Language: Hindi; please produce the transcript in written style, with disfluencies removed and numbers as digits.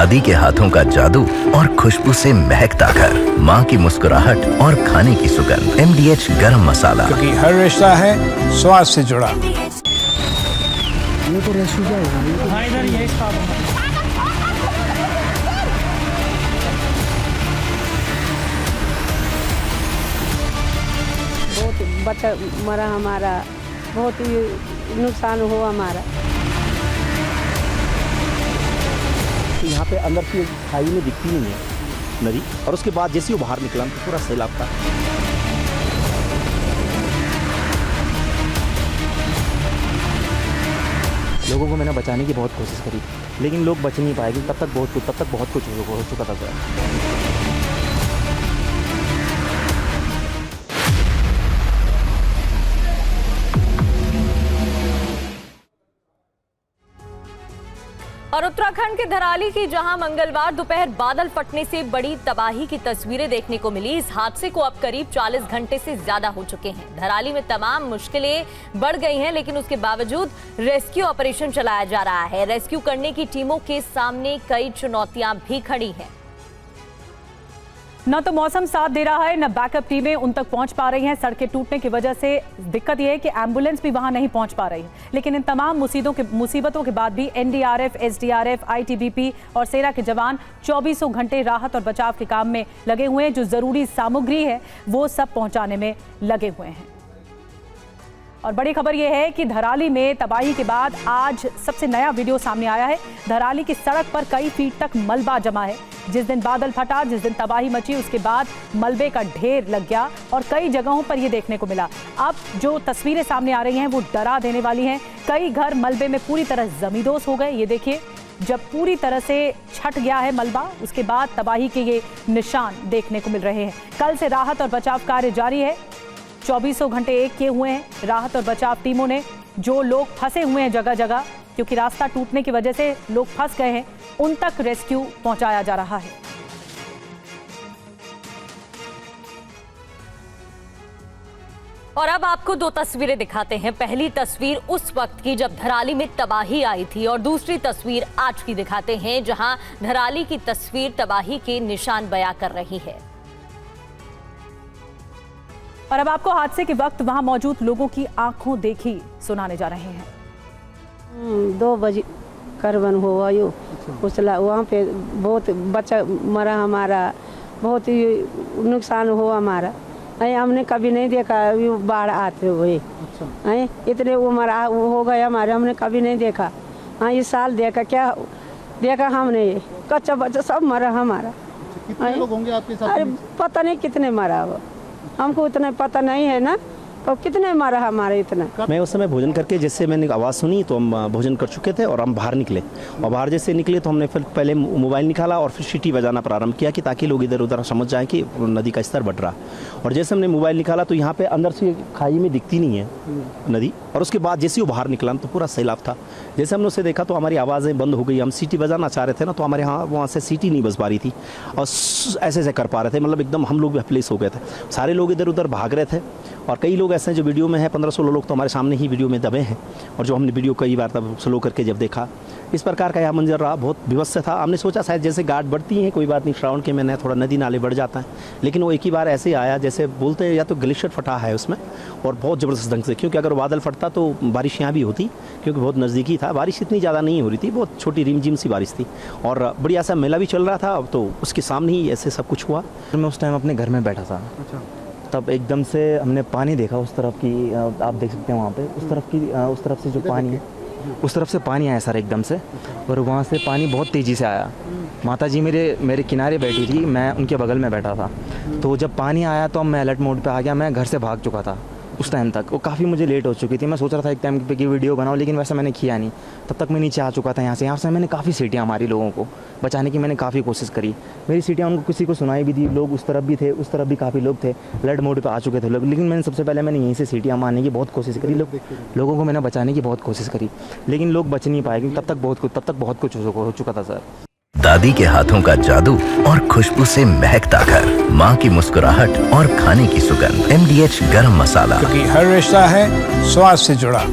दादी के हाथों का जादू और खुशबू से महकता घर, माँ की मुस्कुराहट और खाने की सुगंध। MDH गरम मसाला, क्योंकि हर रिश्ता है स्वाद से जुड़ा। ये तो रेस्क्यू जाएगा। हाँ, इधर ये स्टॉप है। बहुत बच्चा मरा हमारा, बहुत ही नुकसान हुआ हमारा। तो यहाँ पे अंदर की खाई में दिखती नहीं है नदी, और उसके बाद जैसे वो बाहर निकला तो पूरा सैलाब था। लोगों को मैंने बचाने की बहुत कोशिश करी, लेकिन लोग बच नहीं पाए, तब तक बहुत कुछ हो चुका था सर। और उत्तराखंड के धराली की जहां मंगलवार दोपहर बादल फटने से बड़ी तबाही की तस्वीरें देखने को मिली। इस हादसे को अब करीब 40 घंटे से ज्यादा हो चुके हैं। धराली में तमाम मुश्किलें बढ़ गई हैं, लेकिन उसके बावजूद रेस्क्यू ऑपरेशन चलाया जा रहा है। रेस्क्यू करने की टीमों के सामने कई चुनौतियां भी खड़ी हैं। न तो मौसम साथ दे रहा है, न बैकअप टीमें उन तक पहुंच पा रही हैं। सड़कें टूटने की वजह से दिक्कत यह है कि एम्बुलेंस भी वहां नहीं पहुंच पा रही है। लेकिन इन तमाम मुसीबतों के बाद भी NDRF, SDRF, ITBP और सेना के जवान 24 घंटे राहत और बचाव के काम में लगे हुए हैं। जो जरूरी सामग्री है वो सब पहुंचाने में लगे हुए हैं। और बड़ी खबर यह है कि धराली में तबाही के बाद आज सबसे नया वीडियो सामने आया है। धराली की सड़क पर कई फीट तक मलबा जमा है। जिस दिन बादल फटा, जिस दिन तबाही मची, उसके बाद मलबे का ढेर लग गया और कई जगहों पर यह देखने को मिला। अब जो तस्वीरें सामने आ रही हैं वो डरा देने वाली हैं। कई घर मलबे में पूरी तरह जमींदोज हो गए। ये देखिए, जब पूरी तरह से छट गया है मलबा, उसके बाद तबाही के ये निशान देखने को मिल रहे हैं। कल से राहत और बचाव कार्य जारी है। 24 घंटे एक किए हुए हैं राहत और बचाव टीमों ने। जो लोग फंसे हुए हैं जगह जगह, क्योंकि रास्ता टूटने की वजह से लोग फंस गए हैं, उन तक रेस्क्यू पहुंचाया जा रहा है। और अब आपको दो तस्वीरें दिखाते हैं। पहली तस्वीर उस वक्त की जब धराली में तबाही आई थी, और दूसरी तस्वीर आज की दिखाते हैं जहां धराली की तस्वीर तबाही के निशान बयां कर रही है। और अब आपको हादसे के वक्त वहां मौजूद लोगों की आंखों देखी सुनाने जा रहे हैं। 2 बजे करबन हुआ यो उसला, वहाँ पे बहुत बच्चा मरा हमारा, बहुत ही नुकसान हुआ हमारा। हमने कभी नहीं देखा बाढ़ आते हुए। इतने उम्र हो गए हमारे, हमने कभी नहीं देखा। हाँ, इस साल देखा, क्या देखा हमने, ये कच्चा बच्चा सब मरा हमारा। कितने लोग होंगे आपके साथ? अरे पता नहीं कितने मरा, वो हमको इतना पता नहीं है ना, तो कितने मारा हमारे इतना। मैं उस समय भोजन करके, जैसे मैंने आवाज़ सुनी तो हम भोजन कर चुके थे और हम बाहर निकले। और बाहर जैसे निकले तो हमने फिर पहले मोबाइल निकाला और फिर सीटी बजाना प्रारंभ किया कि ताकि लोग इधर उधर समझ जाएं कि नदी का स्तर बढ़ रहा। और जैसे हमने मोबाइल निकाला तो यहाँ पे अंदर से खाई में दिखती नहीं है नदी, और उसके बाद जैसे वो बाहर निकला तो पूरा सैलाब था। जैसे हमने उसे देखा तो हमारी आवाज़ें बंद हो गई। हम सीटी बजाना चाह रहे थे ना, तो हमारे यहाँ वहाँ से सीटी नहीं बज पा रही थी और ऐसे ऐसे कर पा रहे थे। मतलब एकदम हम लोग भी हेल्पलेस हो गए थे। सारे लोग इधर उधर भाग रहे थे और कई लोग ऐसे हैं जो वीडियो में है, 15-16 लोग तो हमारे सामने ही वीडियो में दबे हैं। और जो हमने वीडियो कई बार तब स्लो करके जब देखा, इस प्रकार का यह मंजर रहा, बहुत विवश था। हमने सोचा शायद जैसे गार्ड बढ़ती हैं, कोई बात नहीं, श्रावण के महीने थोड़ा नदी नाले बढ़ जाता है, लेकिन वो एक ही बार ऐसे आया जैसे बोलते हैं या तो ग्लेशियर फटा है उसमें, और बहुत ज़बरदस्त ढंग से। क्योंकि अगर बादल फटता तो बारिश यहाँ भी होती, क्योंकि बहुत नज़दीकी था। बारिश इतनी ज़्यादा नहीं हो रही थी, बहुत छोटी रिमझिम सी बारिश थी और बढ़िया सा मेला भी चल रहा था। तो उसके सामने ही ऐसे सब कुछ हुआ। मैं उस टाइम अपने घर में बैठा था। तब एकदम से हमने पानी देखा उस तरफ की, आप देख सकते हैं वहाँ पे उस तरफ से जो पानी है, उस तरफ से पानी आया सर एकदम से, और वहाँ से पानी बहुत तेज़ी से आया। माताजी मेरे किनारे बैठी थी, मैं उनके बगल में बैठा था। तो जब पानी आया तो मैं अलर्ट मोड पे आ गया। मैं घर से भाग चुका था उस टाइम तक। वो काफ़ी मुझे लेट हो चुकी थी। मैं सोच रहा था एक टाइम पे की वीडियो बनाऊं, लेकिन वैसा मैंने किया नहीं। तब तक मैं नीचे आ चुका था। यहाँ से मैंने काफ़ी सीटियाँ मारी, लोगों को बचाने की मैंने काफ़ी कोशिश करी। मेरी सीटियाँ उनको किसी को सुनाई भी दी। लोग उस तरफ भी थे, उस तरफ भी काफ़ी लोग थे, अलर्ट मोड पे आ चुके थे लोग। लेकिन मैंने सबसे पहले यहीं से सीटियाँ मारने की बहुत कोशिश करी। लोगों को मैंने बचाने की बहुत कोशिश करी, लेकिन लोग बच नहीं पाए, क्योंकि तब तक बहुत कुछ हो चुका था सर। दादी के हाथों का जादू और खुशबू से महकता घर, माँ की मुस्कुराहट और खाने की सुगंध। MDH गरम मसाला, क्योंकि हर रिश्ता है स्वाद से जुड़ा।